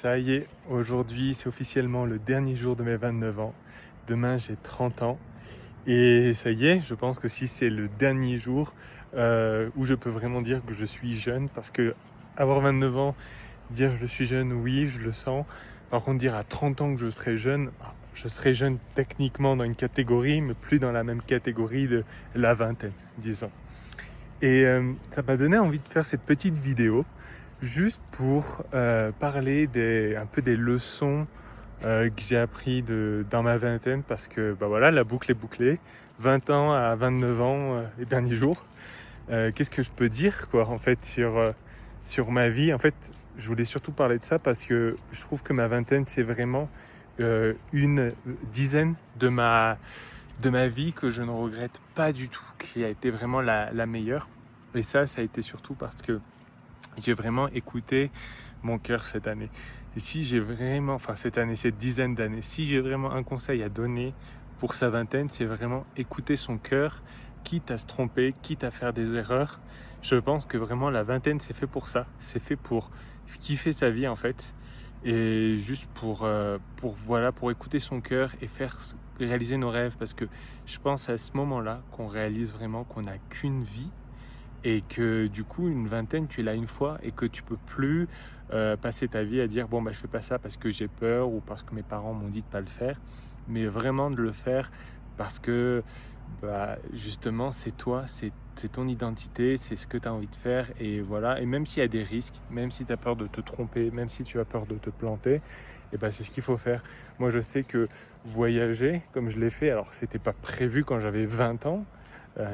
Ça y est, aujourd'hui c'est officiellement le dernier jour de mes 29 ans. Demain j'ai 30 ans. Et ça y est, je pense que si c'est le dernier jour où je peux vraiment dire que je suis jeune, parce que avoir 29 ans, dire je suis jeune, oui, je le sens. Par contre, dire à 30 ans que je serai jeune techniquement dans une catégorie, mais plus dans la même catégorie de la vingtaine, disons. Et ça m'a donné envie de faire cette petite vidéo juste pour parler un peu des leçons que j'ai appris dans ma vingtaine parce que bah voilà, la boucle est bouclée. 20 ans à 29 ans, les derniers jours. Qu'est-ce que je peux dire quoi en fait sur ma vie? En fait, je voulais surtout parler de ça parce que je trouve que ma vingtaine c'est vraiment une dizaine de ma vie que je ne regrette pas du tout, qui a été vraiment la meilleure. Et ça a été surtout parce que j'ai vraiment écouté mon cœur cette année. Et si j'ai vraiment, enfin cette année, cette dizaine d'années, si j'ai vraiment un conseil à donner pour sa vingtaine, c'est vraiment écouter son cœur, quitte à se tromper, quitte à faire des erreurs. Je pense que vraiment la vingtaine, c'est fait pour ça. C'est fait pour kiffer sa vie en fait. Et juste pour écouter son cœur et faire réaliser nos rêves. Parce que je pense à ce moment-là qu'on réalise vraiment qu'on n'a qu'une vie et que du coup une vingtaine tu l'as une fois et que tu peux plus passer ta vie à dire bon bah je fais pas ça parce que j'ai peur ou parce que mes parents m'ont dit de pas le faire, mais vraiment de le faire parce que bah justement c'est toi, c'est ton identité, c'est ce que tu as envie de faire et voilà. Et même s'il y a des risques, même si tu as peur de te tromper, même si tu as peur de te planter, et ben c'est ce qu'il faut faire. Moi je sais que voyager comme je l'ai fait, alors c'était pas prévu quand j'avais 20 ans.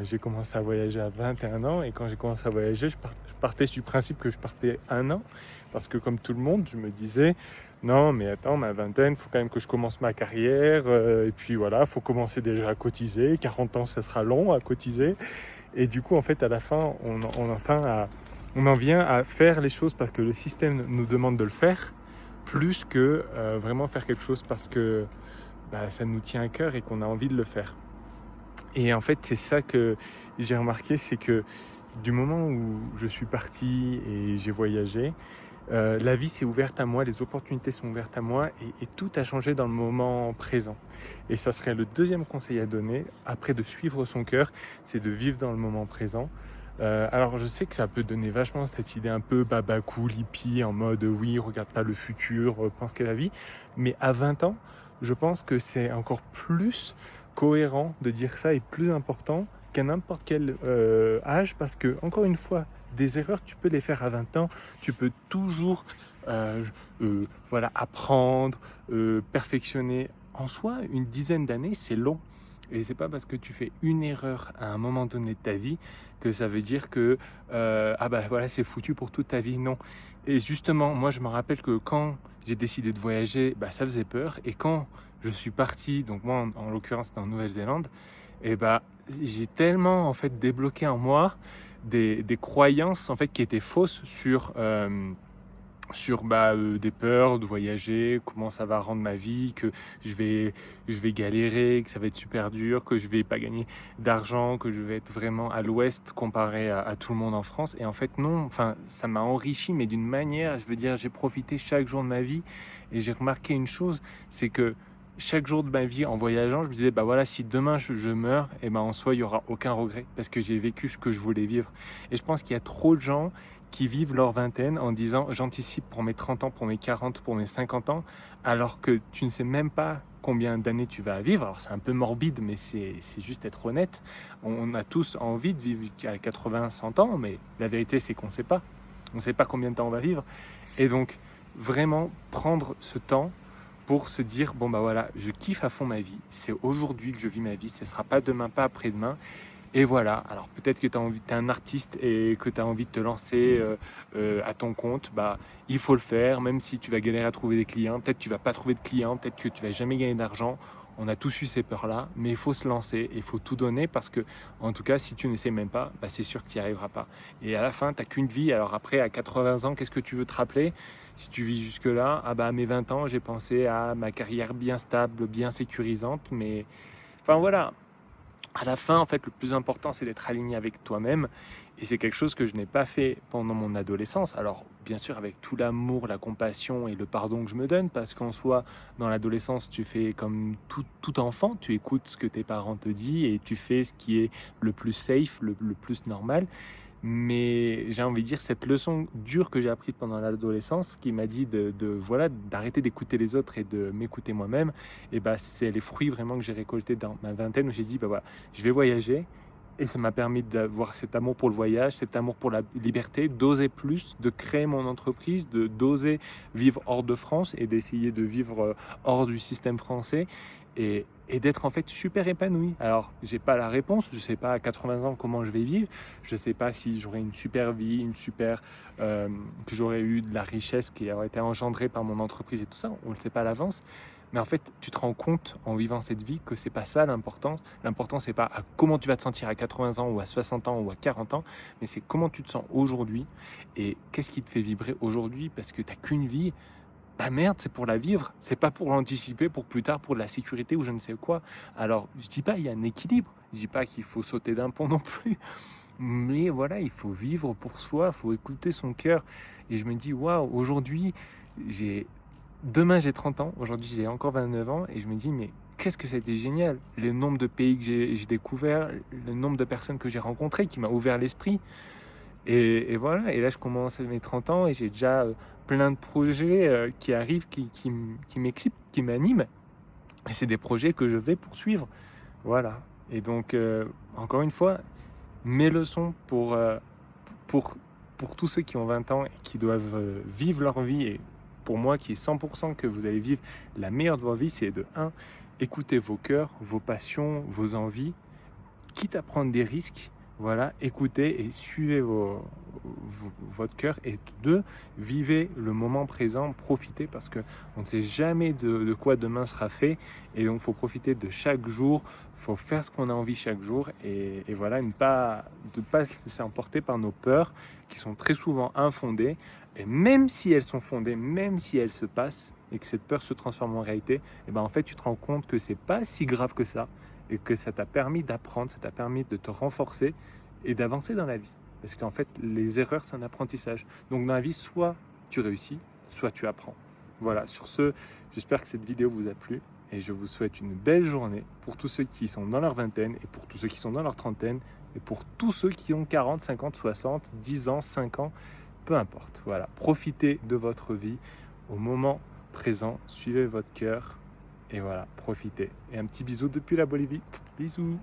J'ai commencé à voyager à 21 ans et quand j'ai commencé à voyager, je partais du principe que je partais un an parce que comme tout le monde, je me disais non mais attends, ma vingtaine, il faut quand même que je commence ma carrière et puis voilà, il faut commencer déjà à cotiser, 40 ans ça sera long à cotiser et du coup en fait à la fin on en vient à faire les choses parce que le système nous demande de le faire plus que vraiment faire quelque chose parce que bah, ça nous tient à cœur et qu'on a envie de le faire. Et en fait, c'est ça que j'ai remarqué, c'est que du moment où je suis parti et j'ai voyagé, la vie s'est ouverte à moi, les opportunités sont ouvertes à moi et tout a changé dans le moment présent. Et ça serait le deuxième conseil à donner, après de suivre son cœur, c'est de vivre dans le moment présent. Alors je sais que ça peut donner vachement cette idée un peu baba cool, hippie, en mode oui, regarde pas le futur, pense qu'à la vie. Mais à 20 ans, je pense que c'est encore plus cohérent de dire ça et plus important qu'à n'importe quel âge parce que, encore une fois, des erreurs, tu peux les faire à 20 ans, tu peux toujours voilà, apprendre, perfectionner. En soi, une dizaine d'années, c'est long. Et c'est pas parce que tu fais une erreur à un moment donné de ta vie que ça veut dire que ah bah voilà c'est foutu pour toute ta vie. Non. Et justement, moi je me rappelle que quand j'ai décidé de voyager, bah ça faisait peur. Et quand je suis parti, donc moi en l'occurrence en Nouvelle-Zélande, et bah j'ai tellement en fait débloqué en moi des croyances en fait qui étaient fausses sur des peurs de voyager, comment ça va rendre ma vie, que je vais galérer, que ça va être super dur, que je vais pas gagner d'argent, que je vais être vraiment à l'ouest comparé à tout le monde en France. Et en fait non, enfin ça m'a enrichi mais d'une manière, je veux dire, j'ai profité chaque jour de ma vie et j'ai remarqué une chose, c'est que chaque jour de ma vie en voyageant, je me disais bah voilà, si demain je meurs, et ben en soi il y aura aucun regret parce que j'ai vécu ce que je voulais vivre. Et je pense qu'il y a trop de gens qui vivent leur vingtaine en disant j'anticipe pour mes 30 ans, pour mes 40, pour mes 50 ans, alors que tu ne sais même pas combien d'années tu vas vivre. Alors c'est un peu morbide, mais c'est juste être honnête. On a tous envie de vivre à 80, 100 ans, mais la vérité c'est qu'on ne sait pas. On ne sait pas combien de temps on va vivre. Et donc vraiment prendre ce temps pour se dire bon bah voilà, je kiffe à fond ma vie, c'est aujourd'hui que je vis ma vie, ce ne sera pas demain, pas après-demain. Et voilà, alors peut-être que tu es un artiste et que tu as envie de te lancer à ton compte, bah, il faut le faire, même si tu vas galérer à trouver des clients, peut-être que tu vas pas trouver de clients, peut-être que tu vas jamais gagner d'argent, on a tous eu ces peurs-là, mais il faut se lancer, il faut tout donner parce que, en tout cas, si tu n'essaies même pas, bah, c'est sûr que tu n'y arriveras pas. Et à la fin, tu n'as qu'une vie, alors après, à 80 ans, qu'est-ce que tu veux te rappeler? Si tu vis jusque-là, ah bah, à mes 20 ans, j'ai pensé à ma carrière bien stable, bien sécurisante, mais enfin voilà, À la fin, en fait, le plus important, c'est d'être aligné avec toi-même. Et c'est quelque chose que je n'ai pas fait pendant mon adolescence. Alors, bien sûr, avec tout l'amour, la compassion et le pardon que je me donne, parce qu'en soi, dans l'adolescence, tu fais comme tout enfant, tu écoutes ce que tes parents te disent et tu fais ce qui est le plus safe, le plus normal. Mais j'ai envie de dire, cette leçon dure que j'ai apprise pendant l'adolescence, qui m'a dit voilà, d'arrêter d'écouter les autres et de m'écouter moi-même, et bah, c'est les fruits vraiment que j'ai récoltés dans ma vingtaine, où j'ai dit, bah voilà, je vais voyager. Et ça m'a permis d'avoir cet amour pour le voyage, cet amour pour la liberté, d'oser plus, de créer mon entreprise, d'oser vivre hors de France et d'essayer de vivre hors du système français et d'être en fait super épanoui. Alors, j'ai pas la réponse, je sais pas à 80 ans comment je vais vivre, je sais pas si j'aurai une super vie, que j'aurai eu de la richesse qui aurait été engendrée par mon entreprise et tout ça, on le sait pas à l'avance. Mais en fait, tu te rends compte en vivant cette vie que c'est pas ça l'important. L'important, c'est pas à comment tu vas te sentir à 80 ans ou à 60 ans ou à 40 ans, mais c'est comment tu te sens aujourd'hui et qu'est-ce qui te fait vibrer aujourd'hui parce que tu n'as qu'une vie. Bah merde, c'est pour la vivre, c'est pas pour l'anticiper pour plus tard, pour de la sécurité ou je ne sais quoi. Alors, je dis pas il y a un équilibre, je dis pas qu'il faut sauter d'un pont non plus, mais voilà, il faut vivre pour soi, il faut écouter son cœur. Et je me dis, waouh, aujourd'hui, j'ai demain j'ai 30 ans, aujourd'hui j'ai encore 29 ans, et je me dis, mais qu'est-ce que c'était génial, le nombre de pays que j'ai découvert, le nombre de personnes que j'ai rencontrées, qui m'a ouvert l'esprit. Et voilà, et là je commence à mes 30 ans et j'ai déjà plein de projets qui arrivent, qui m'excitent, qui m'animent. Et c'est des projets que je vais poursuivre. Voilà. Et donc, encore une fois, mes leçons pour, pour tous ceux qui ont 20 ans et qui doivent vivre leur vie, et pour moi qui est 100% que vous allez vivre la meilleure de vos vies, c'est de un, écoutez vos cœurs, vos passions, vos envies, quitte à prendre des risques, voilà, écoutez et suivez votre cœur. Et deux, vivez le moment présent, profitez parce que on ne sait jamais de quoi demain sera fait. Et donc, il faut profiter de chaque jour, il faut faire ce qu'on a envie chaque jour. Et voilà, de ne pas se laisser emporter par nos peurs qui sont très souvent infondées. Et même si elles sont fondées, même si elles se passent et que cette peur se transforme en réalité, et ben en fait, tu te rends compte que c'est pas si grave que ça et que ça t'a permis d'apprendre, ça t'a permis de te renforcer et d'avancer dans la vie. Parce qu'en fait, les erreurs, c'est un apprentissage. Donc dans la vie, soit tu réussis, soit tu apprends. Voilà, sur ce, j'espère que cette vidéo vous a plu et je vous souhaite une belle journée pour tous ceux qui sont dans leur vingtaine et pour tous ceux qui sont dans leur trentaine et pour tous ceux qui ont 40, 50, 60, 10 ans, 5 ans, peu importe. Voilà, profitez de votre vie au moment présent, suivez votre cœur. Et voilà, profitez. Et un petit bisou depuis la Bolivie. Bisous.